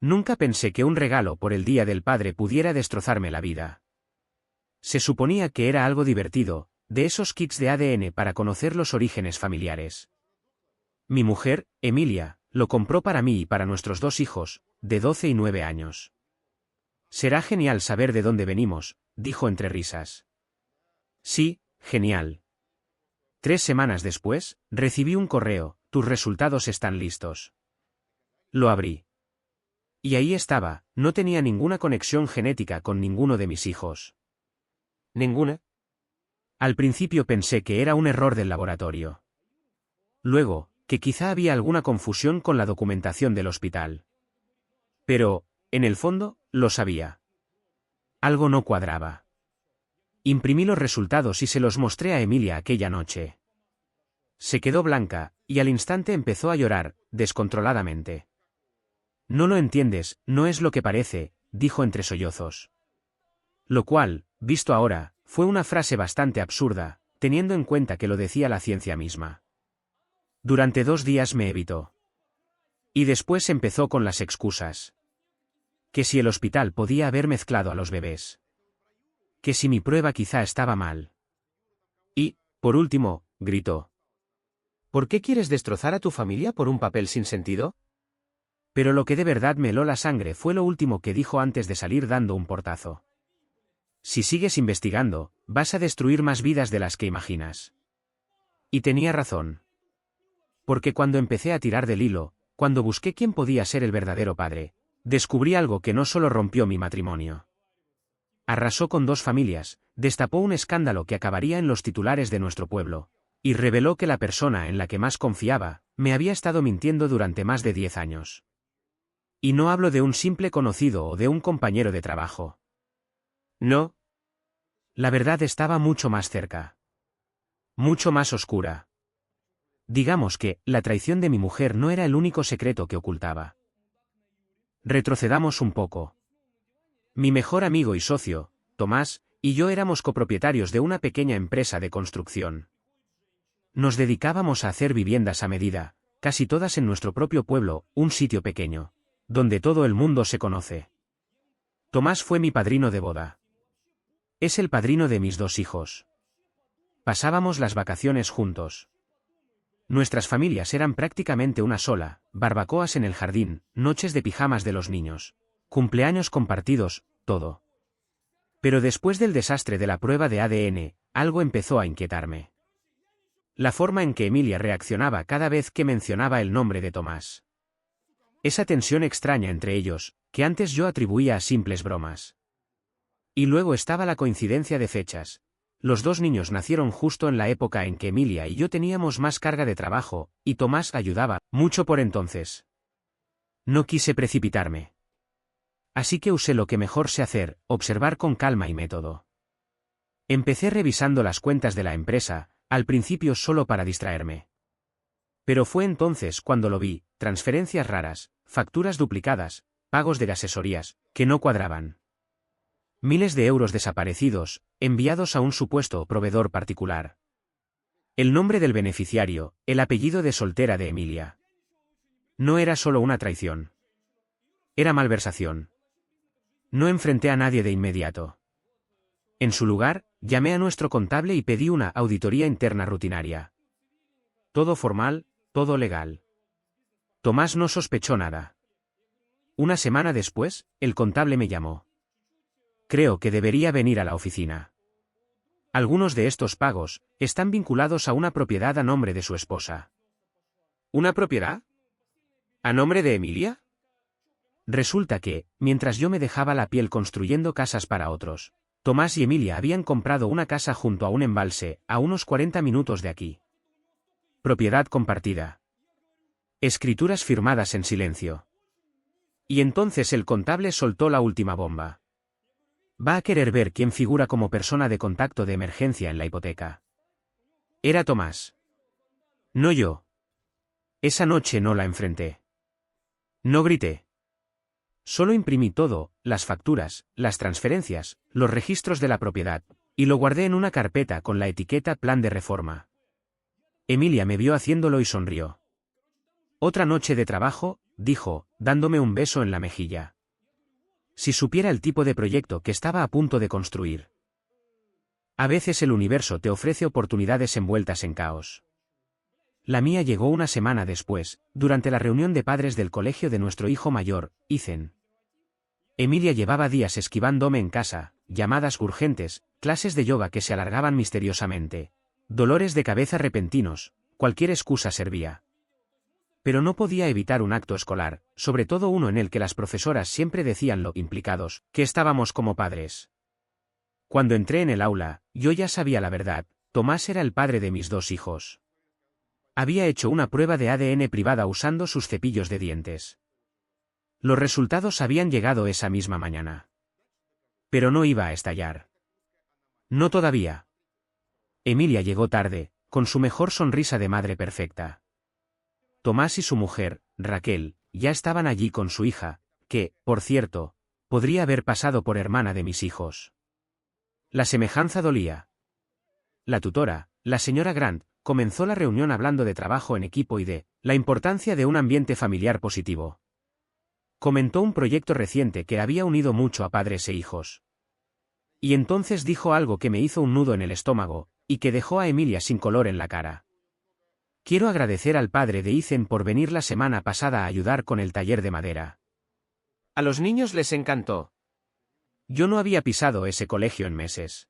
Nunca pensé que un regalo por el Día del Padre pudiera destrozarme la vida. Se suponía que era algo divertido, de esos kits de ADN para conocer los orígenes familiares. Mi mujer, Emilia, lo compró para mí y para nuestros dos hijos, de 12 y 9 años. Será genial saber de dónde venimos, dijo entre risas. Sí, genial. 3 semanas después, recibí un correo, tus resultados están listos. Lo abrí. Y ahí estaba, no tenía ninguna conexión genética con ninguno de mis hijos. ¿Ninguna? Al principio pensé que era un error del laboratorio. Luego, que quizá había alguna confusión con la documentación del hospital. Pero, en el fondo, lo sabía. Algo no cuadraba. Imprimí los resultados y se los mostré a Emilia aquella noche. Se quedó blanca, y al instante empezó a llorar, descontroladamente. No lo entiendes, no es lo que parece, dijo entre sollozos. Lo cual, visto ahora, fue una frase bastante absurda, teniendo en cuenta que lo decía la ciencia misma. Durante 2 días me evitó. Y después empezó con las excusas. Que si el hospital podía haber mezclado a los bebés. Que si mi prueba quizá estaba mal. Y, por último, gritó. ¿Por qué quieres destrozar a tu familia por un papel sin sentido? Pero lo que de verdad me heló la sangre fue lo último que dijo antes de salir dando un portazo. Si sigues investigando, vas a destruir más vidas de las que imaginas. Y tenía razón. Porque cuando empecé a tirar del hilo, cuando busqué quién podía ser el verdadero padre, descubrí algo que no solo rompió mi matrimonio. Arrasó con 2 familias, destapó un escándalo que acabaría en los titulares de nuestro pueblo, y reveló que la persona en la que más confiaba, me había estado mintiendo durante más de 10 años. Y no hablo de un simple conocido o de un compañero de trabajo. No. La verdad estaba mucho más cerca. Mucho más oscura. Digamos que, la traición de mi mujer no era el único secreto que ocultaba. Retrocedamos un poco. Mi mejor amigo y socio, Tomás, y yo éramos copropietarios de una pequeña empresa de construcción. Nos dedicábamos a hacer viviendas a medida, casi todas en nuestro propio pueblo, un sitio pequeño, donde todo el mundo se conoce. Tomás fue mi padrino de boda. Es el padrino de mis 2 hijos. Pasábamos las vacaciones juntos. Nuestras familias eran prácticamente una sola, barbacoas en el jardín, noches de pijamas de los niños, cumpleaños compartidos, todo. Pero después del desastre de la prueba de ADN, algo empezó a inquietarme. La forma en que Emilia reaccionaba cada vez que mencionaba el nombre de Tomás. Esa tensión extraña entre ellos, que antes yo atribuía a simples bromas. Y luego estaba la coincidencia de fechas. Los 2 niños nacieron justo en la época en que Emilia y yo teníamos más carga de trabajo, y Tomás ayudaba mucho por entonces. No quise precipitarme. Así que usé lo que mejor sé hacer, observar con calma y método. Empecé revisando las cuentas de la empresa, al principio solo para distraerme. Pero fue entonces cuando lo vi, transferencias raras, facturas duplicadas, pagos de asesorías, que no cuadraban. Miles de euros desaparecidos, enviados a un supuesto proveedor particular. El nombre del beneficiario, el apellido de soltera de Emilia. No era solo una traición. Era malversación. No enfrenté a nadie de inmediato. En su lugar, llamé a nuestro contable y pedí una auditoría interna rutinaria. Todo formal, todo legal. Tomás no sospechó nada. Una semana después, el contable me llamó. Creo que debería venir a la oficina. Algunos de estos pagos están vinculados a una propiedad a nombre de su esposa. ¿Una propiedad? ¿A nombre de Emilia? Resulta que, mientras yo me dejaba la piel construyendo casas para otros, Tomás y Emilia habían comprado una casa junto a un embalse, a unos 40 minutos de aquí. Propiedad compartida. Escrituras firmadas en silencio. Y entonces el contable soltó la última bomba. Va a querer ver quién figura como persona de contacto de emergencia en la hipoteca. Era Tomás. No yo. Esa noche no la enfrenté. No grité. Solo imprimí todo, las facturas, las transferencias, los registros de la propiedad, y lo guardé en una carpeta con la etiqueta Plan de Reforma. Emilia me vio haciéndolo y sonrió. Otra noche de trabajo, dijo, dándome un beso en la mejilla. Si supiera el tipo de proyecto que estaba a punto de construir. A veces el universo te ofrece oportunidades envueltas en caos. La mía llegó una semana después, durante la reunión de padres del colegio de nuestro hijo mayor, Ethan. Emilia llevaba días esquivándome en casa, llamadas urgentes, clases de yoga que se alargaban misteriosamente, dolores de cabeza repentinos, cualquier excusa servía. Pero no podía evitar un acto escolar, sobre todo uno en el que las profesoras siempre decían lo implicados que estábamos como padres. Cuando entré en el aula, yo ya sabía la verdad, Tomás era el padre de mis 2 hijos. Había hecho una prueba de ADN privada usando sus cepillos de dientes. Los resultados habían llegado esa misma mañana. Pero no iba a estallar. No todavía. Emilia llegó tarde, con su mejor sonrisa de madre perfecta. Tomás y su mujer, Raquel, ya estaban allí con su hija, que, por cierto, podría haber pasado por hermana de mis hijos. La semejanza dolía. La tutora, la señora Grant, comenzó la reunión hablando de trabajo en equipo y de la importancia de un ambiente familiar positivo. Comentó un proyecto reciente que había unido mucho a padres e hijos. Y entonces dijo algo que me hizo un nudo en el estómago, y que dejó a Emilia sin color en la cara. Quiero agradecer al padre de Ethan por venir la semana pasada a ayudar con el taller de madera. A los niños les encantó. Yo no había pisado ese colegio en meses.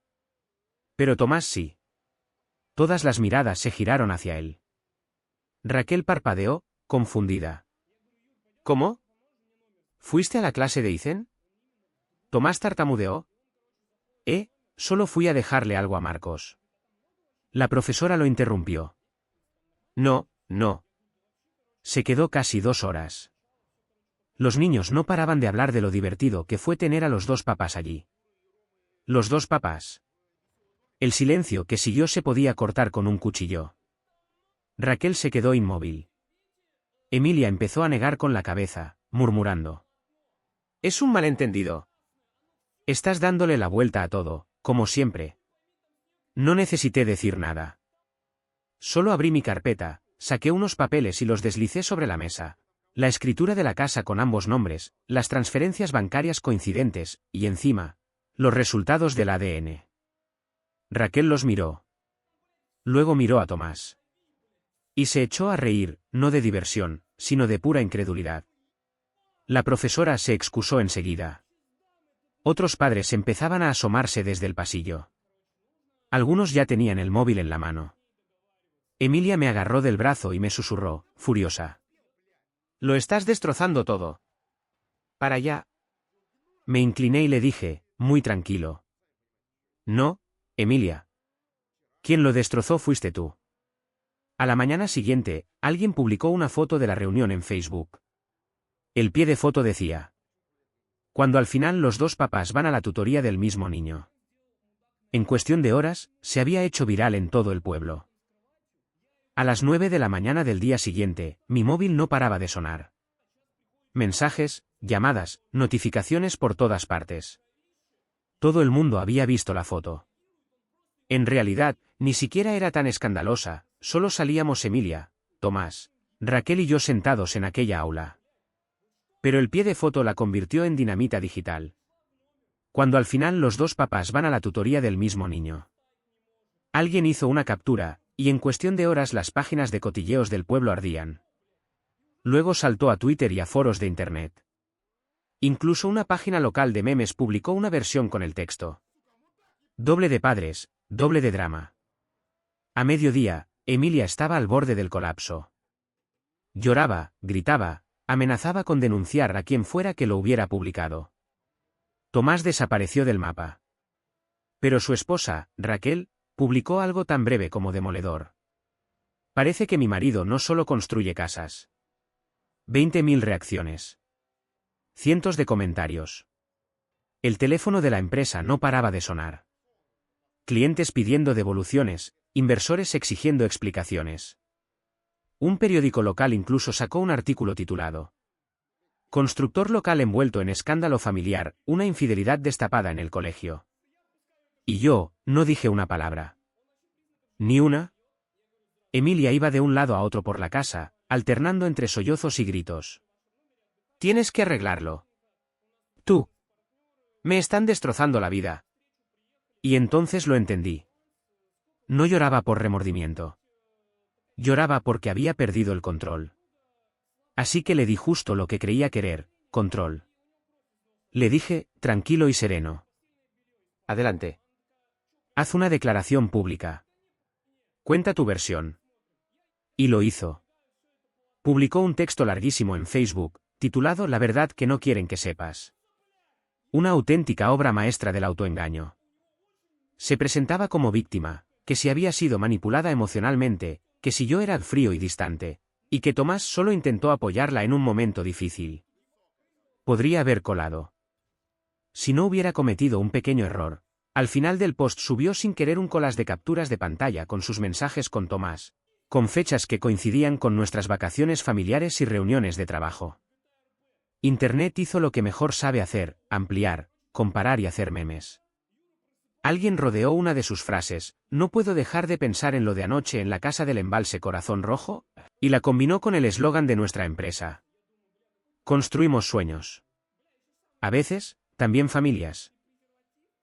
Pero Tomás sí. Todas las miradas se giraron hacia él. Raquel parpadeó, confundida. ¿Cómo? ¿Fuiste a la clase de Ethan? Tomás tartamudeó. Solo fui a dejarle algo a Marcos. La profesora lo interrumpió. No. Se quedó casi 2 horas. Los niños no paraban de hablar de lo divertido que fue tener a los 2 papás allí. Los 2 papás. El silencio que siguió se podía cortar con un cuchillo. Raquel se quedó inmóvil. Emilia empezó a negar con la cabeza, murmurando. Es un malentendido. Estás dándole la vuelta a todo, como siempre. No necesité decir nada. Solo abrí mi carpeta, saqué unos papeles y los deslicé sobre la mesa. La escritura de la casa con ambos nombres, las transferencias bancarias coincidentes, y encima, los resultados del ADN. Raquel los miró. Luego miró a Tomás. Y se echó a reír, no de diversión, sino de pura incredulidad. La profesora se excusó enseguida. Otros padres empezaban a asomarse desde el pasillo. Algunos ya tenían el móvil en la mano. Emilia me agarró del brazo y me susurró, furiosa. Lo estás destrozando todo. Para allá. Me incliné y le dije, muy tranquilo. No, Emilia. Quien lo destrozó fuiste tú. A la mañana siguiente, alguien publicó una foto de la reunión en Facebook. El pie de foto decía: cuando al final los 2 papás van a la tutoría del mismo niño. En cuestión de horas, se había hecho viral en todo el pueblo. A las 9 de la mañana del día siguiente, mi móvil no paraba de sonar. Mensajes, llamadas, notificaciones por todas partes. Todo el mundo había visto la foto. En realidad, ni siquiera era tan escandalosa, solo salíamos Emilia, Tomás, Raquel y yo sentados en aquella aula. Pero el pie de foto la convirtió en dinamita digital. Cuando al final los 2 papás van a la tutoría del mismo niño. Alguien hizo una captura, y en cuestión de horas las páginas de cotilleos del pueblo ardían. Luego saltó a Twitter y a foros de Internet. Incluso una página local de memes publicó una versión con el texto: doble de padres, doble de drama. A mediodía, Emilia estaba al borde del colapso. Lloraba, gritaba, amenazaba con denunciar a quien fuera que lo hubiera publicado. Tomás desapareció del mapa. Pero su esposa, Raquel, publicó algo tan breve como demoledor. Parece que mi marido no solo construye casas. 20.000 reacciones. Cientos de comentarios. El teléfono de la empresa no paraba de sonar. Clientes pidiendo devoluciones, inversores exigiendo explicaciones. Un periódico local incluso sacó un artículo titulado: constructor local envuelto en escándalo familiar, una infidelidad destapada en el colegio. Y yo, no dije una palabra. ¿Ni una? Emilia iba de un lado a otro por la casa, alternando entre sollozos y gritos. Tienes que arreglarlo. Tú. Me están destrozando la vida. Y entonces lo entendí. No lloraba por remordimiento. Lloraba porque había perdido el control. Así que le di justo lo que creía querer, control. Le dije, tranquilo y sereno. Adelante. Haz una declaración pública. Cuenta tu versión. Y lo hizo. Publicó un texto larguísimo en Facebook, titulado La verdad que no quieren que sepas. Una auténtica obra maestra del autoengaño. Se presentaba como víctima, que si había sido manipulada emocionalmente, que si yo era frío y distante, y que Tomás solo intentó apoyarla en un momento difícil. Podría haber colado. Si no hubiera cometido un pequeño error, al final del post subió sin querer un collage de capturas de pantalla con sus mensajes con Tomás, con fechas que coincidían con nuestras vacaciones familiares y reuniones de trabajo. Internet hizo lo que mejor sabe hacer, ampliar, comparar y hacer memes. Alguien rodeó una de sus frases, no puedo dejar de pensar en lo de anoche en la casa del embalse Corazón Rojo, y la combinó con el eslogan de nuestra empresa. Construimos sueños. A veces, también familias.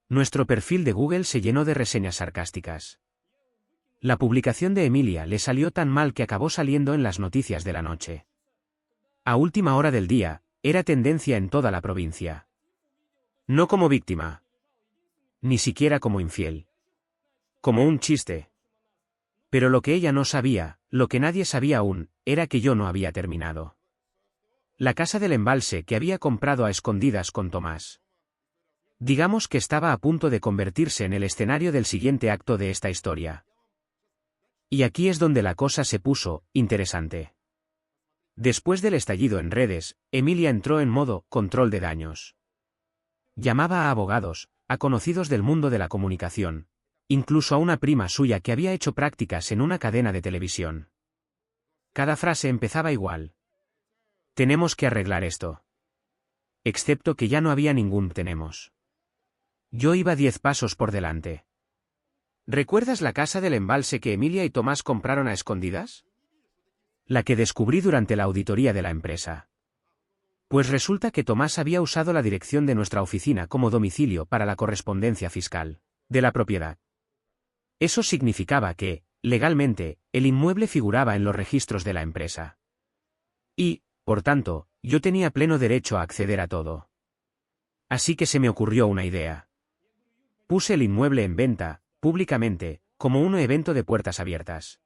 Nuestro perfil de Google se llenó de reseñas sarcásticas. La publicación de Emilia le salió tan mal que acabó saliendo en las noticias de la noche. A última hora del día, era tendencia en toda la provincia. No como víctima. Ni siquiera como infiel. Como un chiste. Pero lo que ella no sabía, lo que nadie sabía aún, era que yo no había terminado. La casa del embalse que había comprado a escondidas con Tomás. Digamos que estaba a punto de convertirse en el escenario del siguiente acto de esta historia. Y aquí es donde la cosa se puso interesante. Después del estallido en redes, Emilia entró en modo control de daños. Llamaba a abogados, a conocidos del mundo de la comunicación, incluso a una prima suya que había hecho prácticas en una cadena de televisión. Cada frase empezaba igual. Tenemos que arreglar esto. Excepto que ya no había ningún tenemos. Yo iba 10 pasos por delante. ¿Recuerdas la casa del embalse que Emilia y Tomás compraron a escondidas? La que descubrí durante la auditoría de la empresa. Pues resulta que Tomás había usado la dirección de nuestra oficina como domicilio para la correspondencia fiscal de la propiedad. Eso significaba que, legalmente, el inmueble figuraba en los registros de la empresa. Y, por tanto, yo tenía pleno derecho a acceder a todo. Así que se me ocurrió una idea. Puse el inmueble en venta, públicamente, como un evento de puertas abiertas.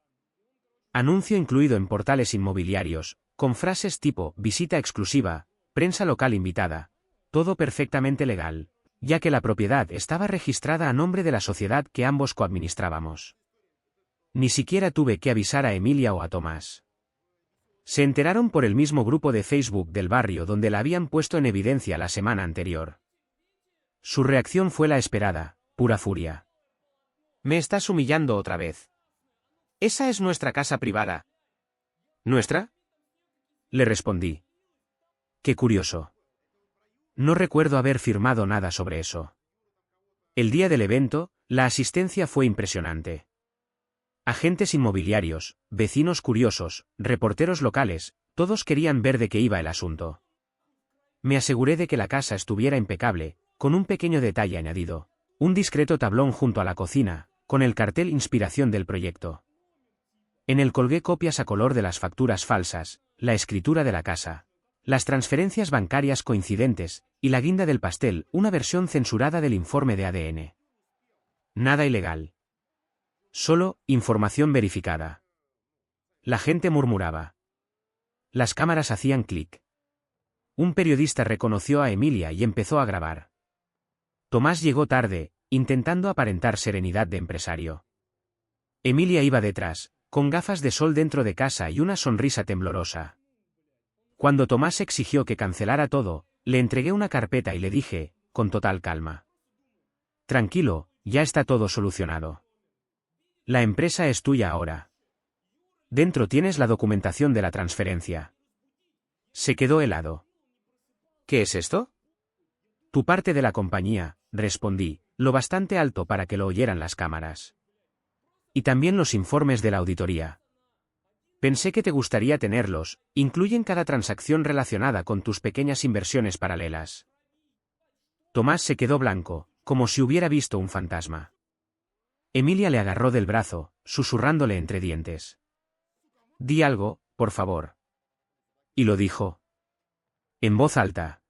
Anuncio incluido en portales inmobiliarios, con frases tipo visita exclusiva, prensa local invitada, todo perfectamente legal, ya que la propiedad estaba registrada a nombre de la sociedad que ambos coadministrábamos. Ni siquiera tuve que avisar a Emilia o a Tomás. Se enteraron por el mismo grupo de Facebook del barrio donde la habían puesto en evidencia la semana anterior. Su reacción fue la esperada, pura furia. «Me estás humillando otra vez. Esa es nuestra casa privada». «¿Nuestra?», le respondí. Qué curioso. No recuerdo haber firmado nada sobre eso. El día del evento, la asistencia fue impresionante. Agentes inmobiliarios, vecinos curiosos, reporteros locales, todos querían ver de qué iba el asunto. Me aseguré de que la casa estuviera impecable, con un pequeño detalle añadido, un discreto tablón junto a la cocina, con el cartel Inspiración del proyecto. En él colgué copias a color de las facturas falsas, la escritura de la casa, las transferencias bancarias coincidentes, y la guinda del pastel, una versión censurada del informe de ADN. Nada ilegal. Solo, información verificada. La gente murmuraba. Las cámaras hacían clic. Un periodista reconoció a Emilia y empezó a grabar. Tomás llegó tarde, intentando aparentar serenidad de empresario. Emilia iba detrás, con gafas de sol dentro de casa y una sonrisa temblorosa. Cuando Tomás exigió que cancelara todo, le entregué una carpeta y le dije, con total calma. Tranquilo, ya está todo solucionado. La empresa es tuya ahora. Dentro tienes la documentación de la transferencia. Se quedó helado. ¿Qué es esto? Tu parte de la compañía, respondí, lo bastante alto para que lo oyeran las cámaras. Y también los informes de la auditoría. Pensé que te gustaría tenerlos, incluyen cada transacción relacionada con tus pequeñas inversiones paralelas. Tomás se quedó blanco, como si hubiera visto un fantasma. Emilia le agarró del brazo, susurrándole entre dientes. Di algo, por favor. Y lo dijo. En voz alta.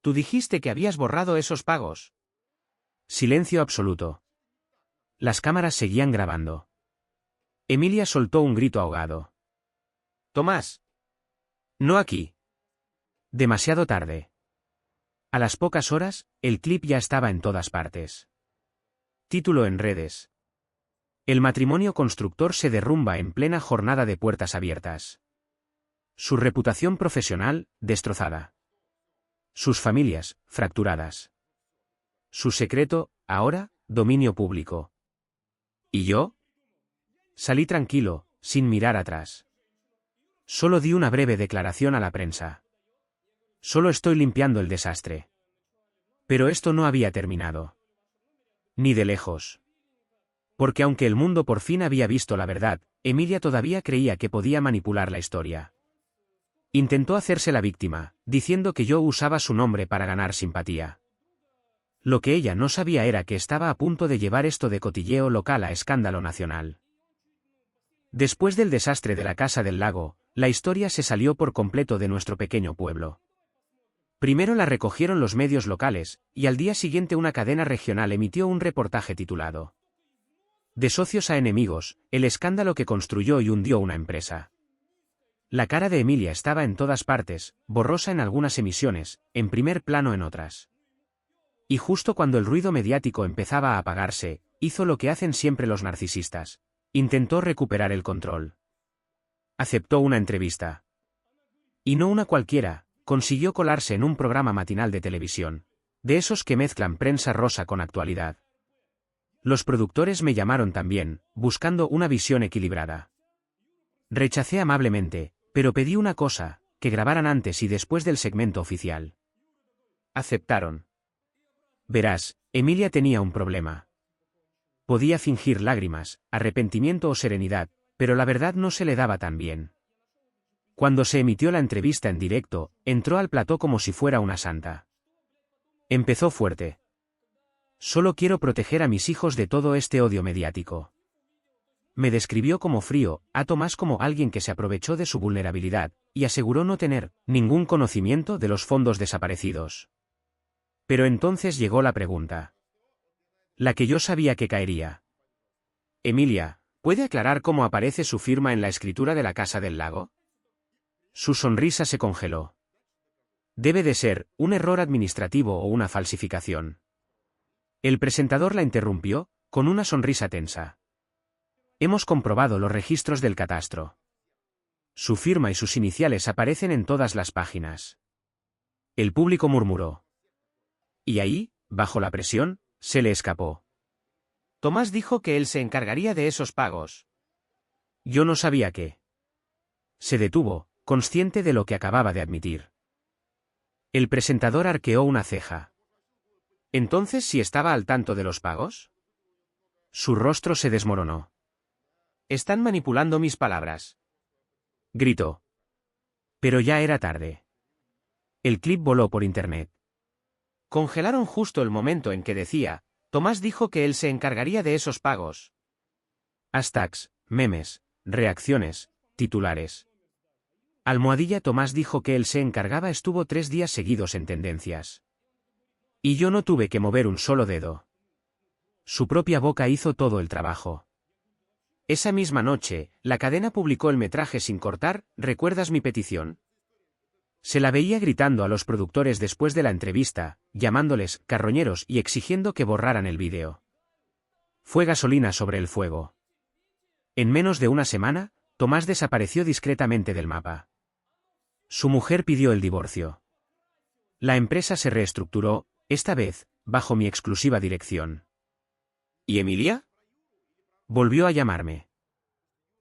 Tú dijiste que habías borrado esos pagos. Silencio absoluto. Las cámaras seguían grabando. Emilia soltó un grito ahogado. Tomás. No aquí. Demasiado tarde. A las pocas horas, el clip ya estaba en todas partes. Título en redes. El matrimonio constructor se derrumba en plena jornada de puertas abiertas. Su reputación profesional, destrozada. Sus familias, fracturadas. Su secreto, ahora, dominio público. ¿Y yo? Salí tranquilo, sin mirar atrás. Solo di una breve declaración a la prensa. Solo estoy limpiando el desastre. Pero esto no había terminado. Ni de lejos. Porque aunque el mundo por fin había visto la verdad, Emilia todavía creía que podía manipular la historia. Intentó hacerse la víctima, diciendo que yo usaba su nombre para ganar simpatía. Lo que ella no sabía era que estaba a punto de llevar esto de cotilleo local a escándalo nacional. Después del desastre de la Casa del Lago, la historia se salió por completo de nuestro pequeño pueblo. Primero la recogieron los medios locales, y al día siguiente una cadena regional emitió un reportaje titulado De socios a enemigos, el escándalo que construyó y hundió una empresa. La cara de Emilia estaba en todas partes, borrosa en algunas emisiones, en primer plano en otras. Y justo cuando el ruido mediático empezaba a apagarse, hizo lo que hacen siempre los narcisistas. Intentó recuperar el control. Aceptó una entrevista. Y no una cualquiera, consiguió colarse en un programa matinal de televisión, de esos que mezclan prensa rosa con actualidad. Los productores me llamaron también, buscando una visión equilibrada. Rechacé amablemente, pero pedí una cosa, que grabaran antes y después del segmento oficial. Aceptaron. Verás, Emilia tenía un problema. Podía fingir lágrimas, arrepentimiento o serenidad, pero la verdad no se le daba tan bien. Cuando se emitió la entrevista en directo, entró al plató como si fuera una santa. Empezó fuerte. Solo quiero proteger a mis hijos de todo este odio mediático. Me describió como frío, a Tomás como alguien que se aprovechó de su vulnerabilidad, y aseguró no tener ningún conocimiento de los fondos desaparecidos. Pero entonces llegó la pregunta. La que yo sabía que caería. Emilia, ¿puede aclarar cómo aparece su firma en la escritura de la Casa del Lago? Su sonrisa se congeló. Debe de ser un error administrativo o una falsificación. El presentador la interrumpió, con una sonrisa tensa. Hemos comprobado los registros del catastro. Su firma y sus iniciales aparecen en todas las páginas. El público murmuró. Y ahí, bajo la presión, se le escapó. Tomás dijo que él se encargaría de esos pagos. Yo no sabía qué. Se detuvo, consciente de lo que acababa de admitir. El presentador arqueó una ceja. ¿Entonces sí estaba al tanto de los pagos? Su rostro se desmoronó. Están manipulando mis palabras. Gritó. Pero ya era tarde. El clip voló por internet. Congelaron justo el momento en que decía, Tomás dijo que él se encargaría de esos pagos. Hashtags, memes, reacciones, titulares. Almohadilla Tomás dijo que él se encargaba estuvo 3 días seguidos en tendencias. Y yo no tuve que mover un solo dedo. Su propia boca hizo todo el trabajo. Esa misma noche, la cadena publicó el metraje sin cortar, ¿recuerdas mi petición? Se la veía gritando a los productores después de la entrevista, llamándoles carroñeros y exigiendo que borraran el vídeo. Fue gasolina sobre el fuego. En menos de una semana, Tomás desapareció discretamente del mapa. Su mujer pidió el divorcio. La empresa se reestructuró, esta vez, bajo mi exclusiva dirección. ¿Y Emilia? Volvió a llamarme.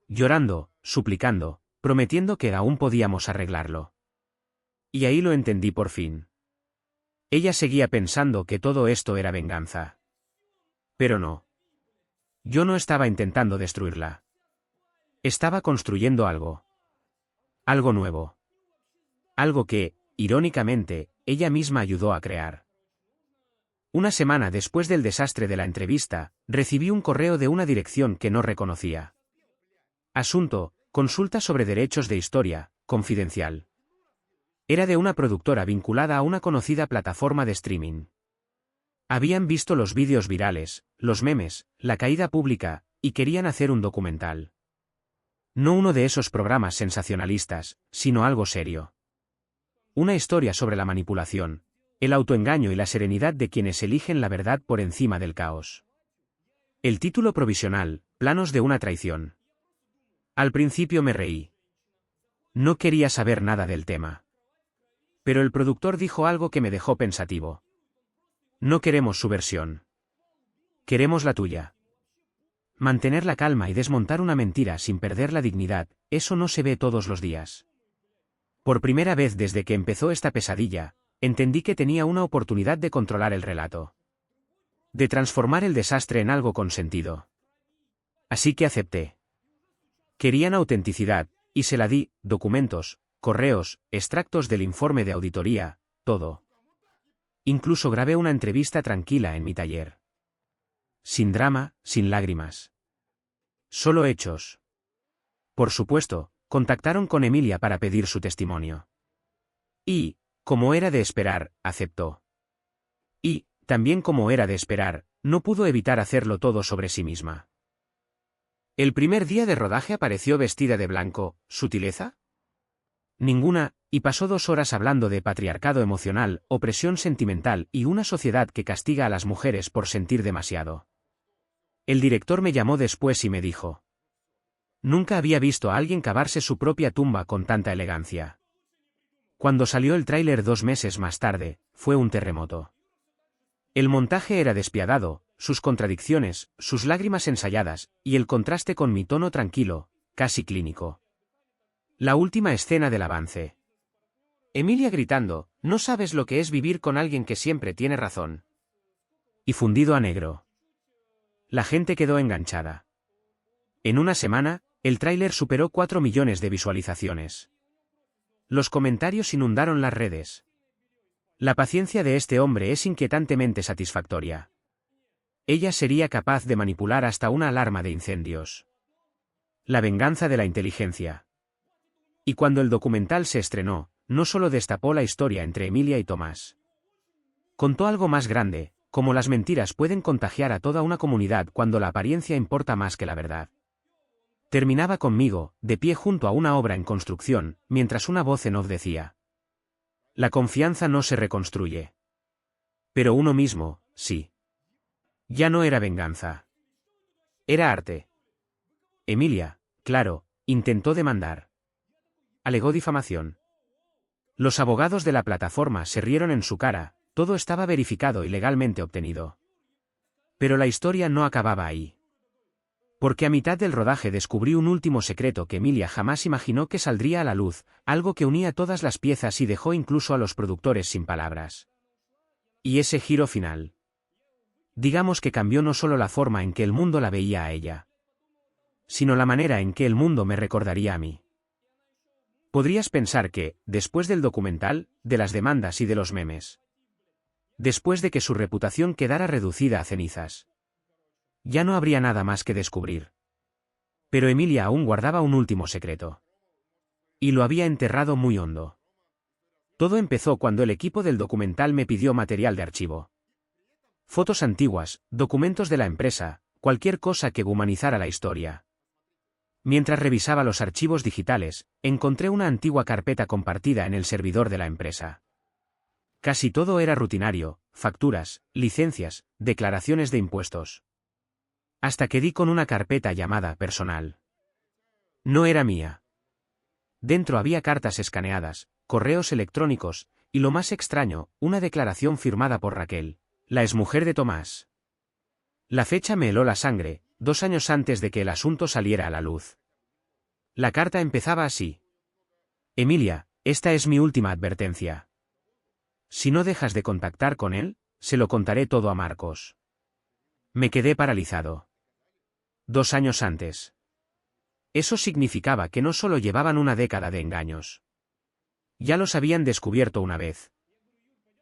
Llorando, suplicando, prometiendo que aún podíamos arreglarlo. Y ahí lo entendí por fin. Ella seguía pensando que todo esto era venganza. Pero no. Yo no estaba intentando destruirla. Estaba construyendo algo. Algo nuevo. Algo que, irónicamente, ella misma ayudó a crear. Una semana después del desastre de la entrevista, recibí un correo de una dirección que no reconocía. Asunto: consulta sobre derechos de historia, confidencial. Era de una productora vinculada a una conocida plataforma de streaming. Habían visto los vídeos virales, los memes, la caída pública, y querían hacer un documental. No uno de esos programas sensacionalistas, sino algo serio. Una historia sobre la manipulación, el autoengaño y la serenidad de quienes eligen la verdad por encima del caos. El título provisional: Planos de una traición. Al principio me reí. No quería saber nada del tema. Pero el productor dijo algo que me dejó pensativo. No queremos su versión. Queremos la tuya. Mantener la calma y desmontar una mentira sin perder la dignidad, eso no se ve todos los días. Por primera vez desde que empezó esta pesadilla, entendí que tenía una oportunidad de controlar el relato. De transformar el desastre en algo con sentido. Así que acepté. Querían autenticidad, y se la di: documentos, correos, extractos del informe de auditoría, todo. Incluso grabé una entrevista tranquila en mi taller. Sin drama, sin lágrimas. Solo hechos. Por supuesto, contactaron con Emilia para pedir su testimonio. Y, como era de esperar, aceptó. Y, también como era de esperar, no pudo evitar hacerlo todo sobre sí misma. El primer día de rodaje apareció vestida de blanco. ¿Sutileza? Ninguna, y pasó 2 horas hablando de patriarcado emocional, opresión sentimental y una sociedad que castiga a las mujeres por sentir demasiado. El director me llamó después y me dijo: nunca había visto a alguien cavarse su propia tumba con tanta elegancia. Cuando salió el tráiler 2 meses más tarde, fue un terremoto. El montaje era despiadado, sus contradicciones, sus lágrimas ensayadas, y el contraste con mi tono tranquilo, casi clínico. La última escena del avance. Emilia gritando: no sabes lo que es vivir con alguien que siempre tiene razón. Y fundido a negro. La gente quedó enganchada. En una semana, el tráiler superó 4 millones de visualizaciones. Los comentarios inundaron las redes. La paciencia de este hombre es inquietantemente satisfactoria. Ella sería capaz de manipular hasta una alarma de incendios. La venganza de la inteligencia. Y cuando el documental se estrenó, no solo destapó la historia entre Emilia y Tomás. Contó algo más grande: cómo las mentiras pueden contagiar a toda una comunidad cuando la apariencia importa más que la verdad. Terminaba conmigo, de pie junto a una obra en construcción, mientras una voz en off decía: la confianza no se reconstruye. Pero uno mismo, sí. Ya no era venganza. Era arte. Emilia, claro, intentó demandar. Alegó difamación. Los abogados de la plataforma se rieron en su cara: todo estaba verificado y legalmente obtenido. Pero la historia no acababa ahí. Porque a mitad del rodaje descubrí un último secreto que Emilia jamás imaginó que saldría a la luz, algo que unía todas las piezas y dejó incluso a los productores sin palabras. Y ese giro final. Digamos que cambió no solo la forma en que el mundo la veía a ella, sino la manera en que el mundo me recordaría a mí. Podrías pensar que, después del documental, de las demandas y de los memes, después de que su reputación quedara reducida a cenizas, ya no habría nada más que descubrir. Pero Emilia aún guardaba un último secreto. Y lo había enterrado muy hondo. Todo empezó cuando el equipo del documental me pidió material de archivo. Fotos antiguas, documentos de la empresa, cualquier cosa que humanizara la historia. Mientras revisaba los archivos digitales, encontré una antigua carpeta compartida en el servidor de la empresa. Casi todo era rutinario: facturas, licencias, declaraciones de impuestos. Hasta que di con una carpeta llamada personal. No era mía. Dentro había cartas escaneadas, correos electrónicos, y lo más extraño, una declaración firmada por Raquel, la exmujer de Tomás. La fecha me heló la sangre: 2 años antes de que el asunto saliera a la luz. La carta empezaba así: Emilia, esta es mi última advertencia. Si no dejas de contactar con él, se lo contaré todo a Marcos. Me quedé paralizado. 2 años antes. Eso significaba que no solo llevaban una década de engaños. Ya los habían descubierto una vez.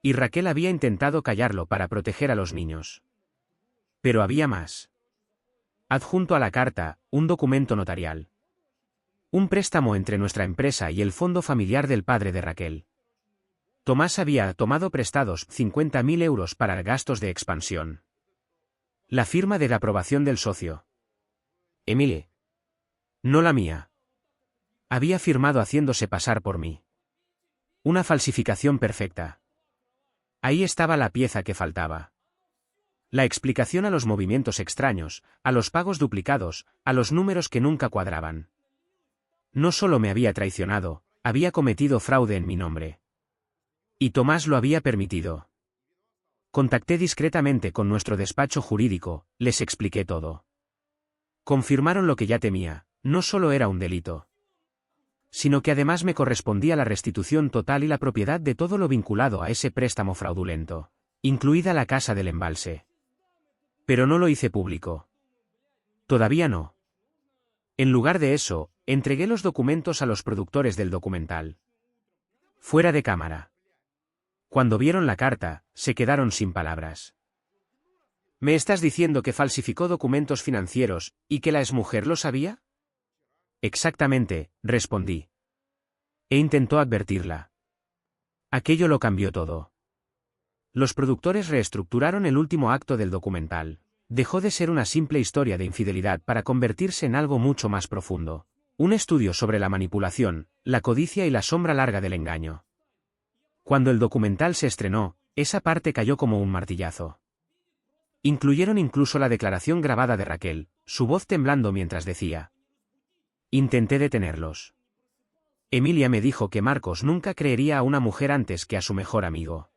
Y Raquel había intentado callarlo para proteger a los niños. Pero había más. Adjunto a la carta, un documento notarial. Un préstamo entre nuestra empresa y el fondo familiar del padre de Raquel. Tomás había tomado prestados 50.000 euros para gastos de expansión. La firma de la aprobación del socio. Emilie. No la mía. Había firmado haciéndose pasar por mí. Una falsificación perfecta. Ahí estaba la pieza que faltaba. La explicación a los movimientos extraños, a los pagos duplicados, a los números que nunca cuadraban. No solo me había traicionado, había cometido fraude en mi nombre. Y Tomás lo había permitido. Contacté discretamente con nuestro despacho jurídico, les expliqué todo. Confirmaron lo que ya temía, no solo era un delito, sino que además me correspondía la restitución total y la propiedad de todo lo vinculado a ese préstamo fraudulento, incluida la casa del embalse. Pero no lo hice público. Todavía no. En lugar de eso, entregué los documentos a los productores del documental. Fuera de cámara. Cuando vieron la carta, se quedaron sin palabras. ¿Me estás diciendo que falsificó documentos financieros, y que la exmujer lo sabía? Exactamente, respondí. E intentó advertirla. Aquello lo cambió todo. Los productores reestructuraron el último acto del documental. Dejó de ser una simple historia de infidelidad para convertirse en algo mucho más profundo. Un estudio sobre la manipulación, la codicia y la sombra larga del engaño. Cuando el documental se estrenó, esa parte cayó como un martillazo. Incluyeron incluso la declaración grabada de Raquel, su voz temblando mientras decía. Intenté detenerlos. Emilia me dijo que Marcos nunca creería a una mujer antes que a su mejor amigo.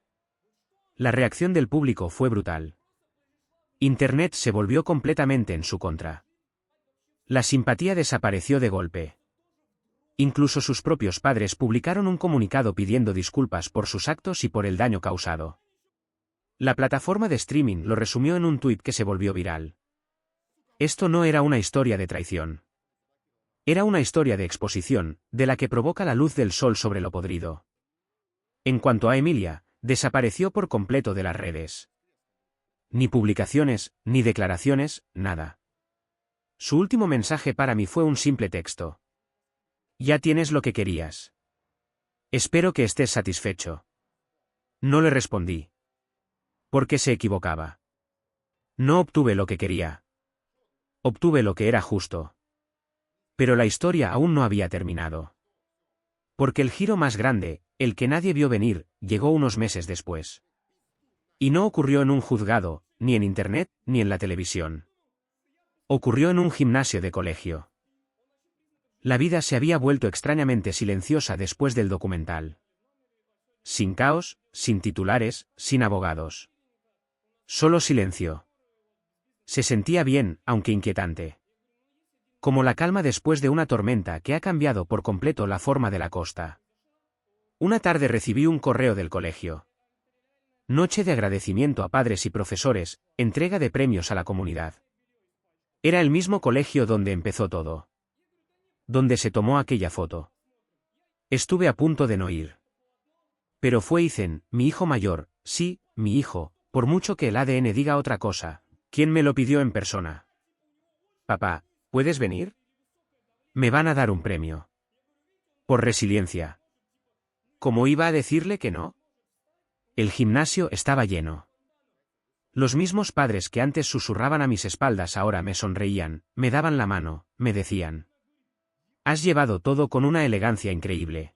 La reacción del público fue brutal. Internet se volvió completamente en su contra. La simpatía desapareció de golpe. Incluso sus propios padres publicaron un comunicado pidiendo disculpas por sus actos y por el daño causado. La plataforma de streaming lo resumió en un tuit que se volvió viral. Esto no era una historia de traición. Era una historia de exposición, de la que provoca la luz del sol sobre lo podrido. En cuanto a Emilia, desapareció por completo de las redes. Ni publicaciones, ni declaraciones, nada. Su último mensaje para mí fue un simple texto. Ya tienes lo que querías. Espero que estés satisfecho. No le respondí. Porque se equivocaba. No obtuve lo que quería. Obtuve lo que era justo. Pero la historia aún no había terminado. Porque el giro más grande, el que nadie vio venir, llegó unos meses después. Y no ocurrió en un juzgado, ni en internet, ni en la televisión. Ocurrió en un gimnasio de colegio. La vida se había vuelto extrañamente silenciosa después del documental. Sin caos, sin titulares, sin abogados. Solo silencio. Se sentía bien, aunque inquietante. Como la calma después de una tormenta que ha cambiado por completo la forma de la costa. Una tarde recibí un correo del colegio. Noche de agradecimiento a padres y profesores, entrega de premios a la comunidad. Era el mismo colegio donde empezó todo. Donde se tomó aquella foto. Estuve a punto de no ir. Pero fue Ethan, mi hijo mayor, sí, mi hijo, por mucho que el ADN diga otra cosa, quien me lo pidió en persona. Papá, ¿puedes venir? Me van a dar un premio. Por resiliencia. ¿Cómo iba a decirle que no? El gimnasio estaba lleno. Los mismos padres que antes susurraban a mis espaldas ahora me sonreían, me daban la mano, me decían. Has llevado todo con una elegancia increíble.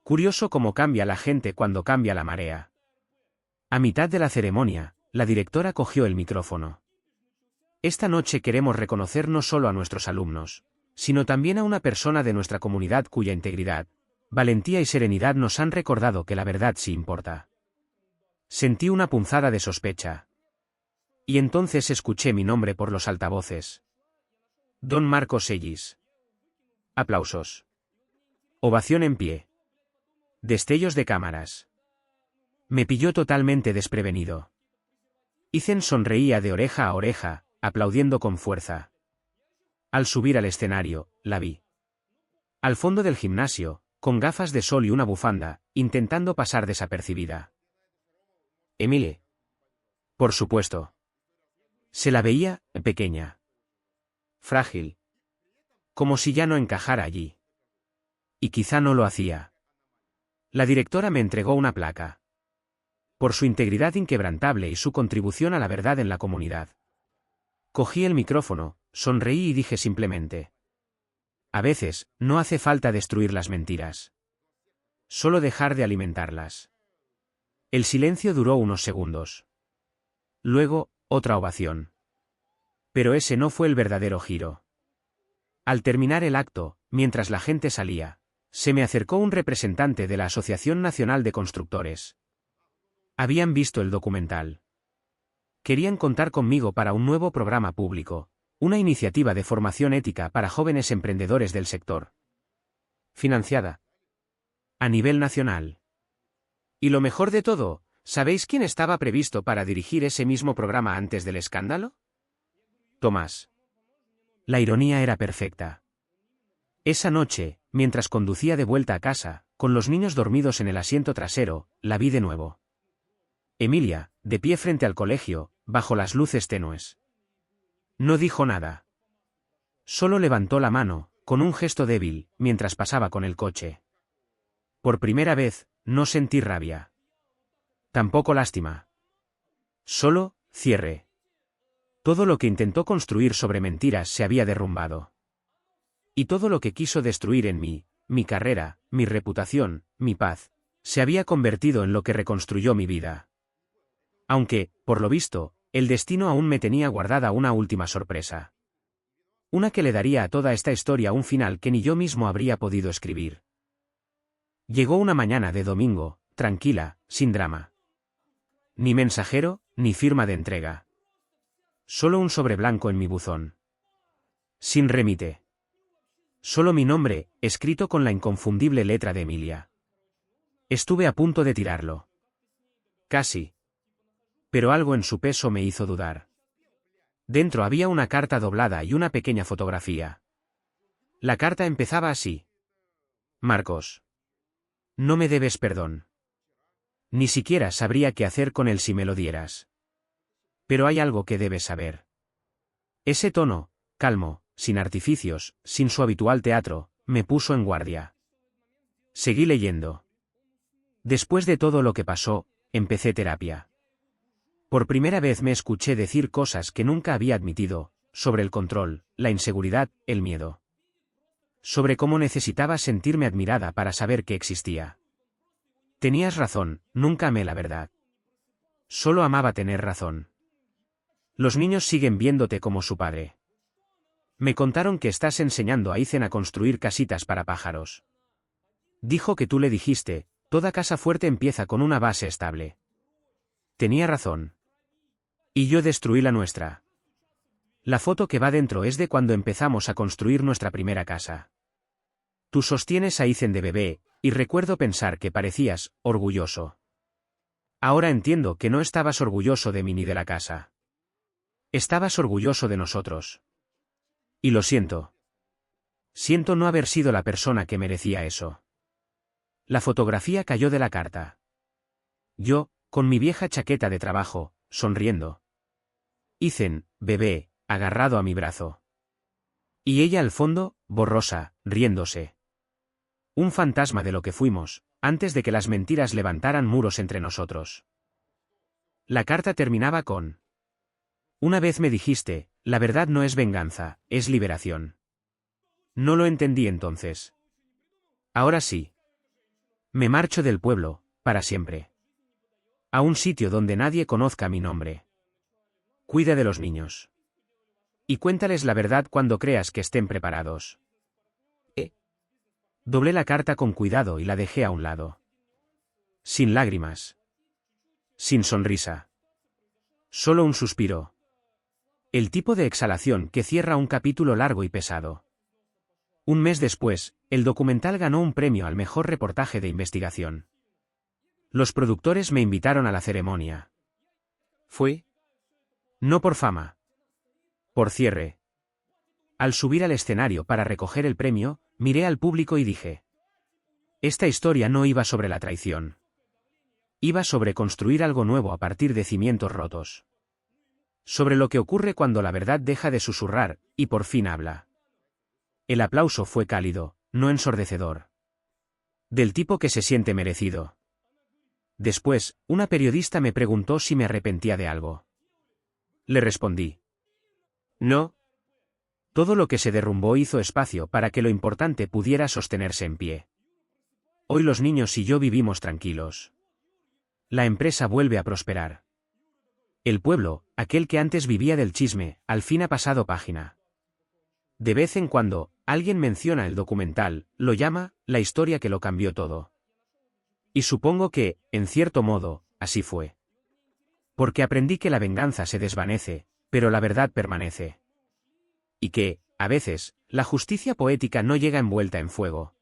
Curioso cómo cambia la gente cuando cambia la marea. A mitad de la ceremonia, la directora cogió el micrófono. Esta noche queremos reconocer no solo a nuestros alumnos, sino también a una persona de nuestra comunidad cuya integridad, valentía y serenidad nos han recordado que la verdad sí importa. Sentí una punzada de sospecha. Y entonces escuché mi nombre por los altavoces. Don Marcos Ellis. Aplausos. Ovación en pie. Destellos de cámaras. Me pilló totalmente desprevenido. Ethan sonreía de oreja a oreja, aplaudiendo con fuerza. Al subir al escenario, la vi. Al fondo del gimnasio, con gafas de sol y una bufanda, intentando pasar desapercibida. Emilie. Por supuesto. Se la veía, pequeña. Frágil. Como si ya no encajara allí. Y quizá no lo hacía. La directora me entregó una placa. Por su integridad inquebrantable y su contribución a la verdad en la comunidad. Cogí el micrófono, sonreí y dije simplemente. A veces, no hace falta destruir las mentiras. Solo dejar de alimentarlas. El silencio duró unos segundos. Luego, otra ovación. Pero ese no fue el verdadero giro. Al terminar el acto, mientras la gente salía, se me acercó un representante de la Asociación Nacional de Constructores. Habían visto el documental. Querían contar conmigo para un nuevo programa público, una iniciativa de formación ética para jóvenes emprendedores del sector. Financiada a nivel nacional. Y lo mejor de todo, ¿sabéis quién estaba previsto para dirigir ese mismo programa antes del escándalo? Tomás. La ironía era perfecta. Esa noche, mientras conducía de vuelta a casa, con los niños dormidos en el asiento trasero, la vi de nuevo. Emilia, de pie frente al colegio, bajo las luces tenues. No dijo nada. Solo levantó la mano, con un gesto débil, mientras pasaba con el coche. Por primera vez, no sentí rabia. Tampoco lástima. Solo, cierre. Todo lo que intentó construir sobre mentiras se había derrumbado. Y todo lo que quiso destruir en mí, mi carrera, mi reputación, mi paz, se había convertido en lo que reconstruyó mi vida. Aunque, por lo visto, el destino aún me tenía guardada una última sorpresa. Una que le daría a toda esta historia un final que ni yo mismo habría podido escribir. Llegó una mañana de domingo, tranquila, sin drama. Ni mensajero, ni firma de entrega. Solo un sobre blanco en mi buzón. Sin remite. Solo mi nombre, escrito con la inconfundible letra de Emilia. Estuve a punto de tirarlo. Casi. Pero algo en su peso me hizo dudar. Dentro había una carta doblada y una pequeña fotografía. La carta empezaba así. Marcos. No me debes perdón. Ni siquiera sabría qué hacer con él si me lo dieras. Pero hay algo que debes saber. Ese tono, calmo, sin artificios, sin su habitual teatro, me puso en guardia. Seguí leyendo. Después de todo lo que pasó, empecé terapia. Por primera vez me escuché decir cosas que nunca había admitido, sobre el control, la inseguridad, el miedo. Sobre cómo necesitaba sentirme admirada para saber que existía. Tenías razón, nunca amé la verdad. Solo amaba tener razón. Los niños siguen viéndote como su padre. Me contaron que estás enseñando a Ethan a construir casitas para pájaros. Dijo que tú le dijiste, toda casa fuerte empieza con una base estable. Tenía razón. Y yo destruí la nuestra. La foto que va dentro es de cuando empezamos a construir nuestra primera casa. Tú sostienes a Ethan de bebé, y recuerdo pensar que parecías orgulloso. Ahora entiendo que no estabas orgulloso de mí ni de la casa. Estabas orgulloso de nosotros. Y lo siento. Siento no haber sido la persona que merecía eso. La fotografía cayó de la carta. Yo, con mi vieja chaqueta de trabajo, sonriendo. Ethan, bebé, agarrado a mi brazo. Y ella al fondo, borrosa, riéndose. Un fantasma de lo que fuimos, antes de que las mentiras levantaran muros entre nosotros. La carta terminaba con: una vez me dijiste, la verdad no es venganza, es liberación. No lo entendí entonces. Ahora sí. Me marcho del pueblo, para siempre. A un sitio donde nadie conozca mi nombre. Cuida de los niños. Y cuéntales la verdad cuando creas que estén preparados. Doblé la carta con cuidado y la dejé a un lado. Sin lágrimas. Sin sonrisa. Solo un suspiro. El tipo de exhalación que cierra un capítulo largo y pesado. Un mes después, el documental ganó un premio al mejor reportaje de investigación. Los productores me invitaron a la ceremonia. Fui. No por fama. Por cierre. Al subir al escenario para recoger el premio, miré al público y dije: esta historia no iba sobre la traición. Iba sobre construir algo nuevo a partir de cimientos rotos. Sobre lo que ocurre cuando la verdad deja de susurrar, y por fin habla. El aplauso fue cálido, no ensordecedor. Del tipo que se siente merecido. Después, una periodista me preguntó si me arrepentía de algo. Le respondí: no. Todo lo que se derrumbó hizo espacio para que lo importante pudiera sostenerse en pie. Hoy los niños y yo vivimos tranquilos. La empresa vuelve a prosperar. El pueblo, aquel que antes vivía del chisme, al fin ha pasado página. De vez en cuando, alguien menciona el documental, lo llama, la historia que lo cambió todo. Y supongo que, en cierto modo, así fue. Porque aprendí que la venganza se desvanece, pero la verdad permanece. Y que, a veces, la justicia poética no llega envuelta en fuego,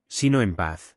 sino en paz.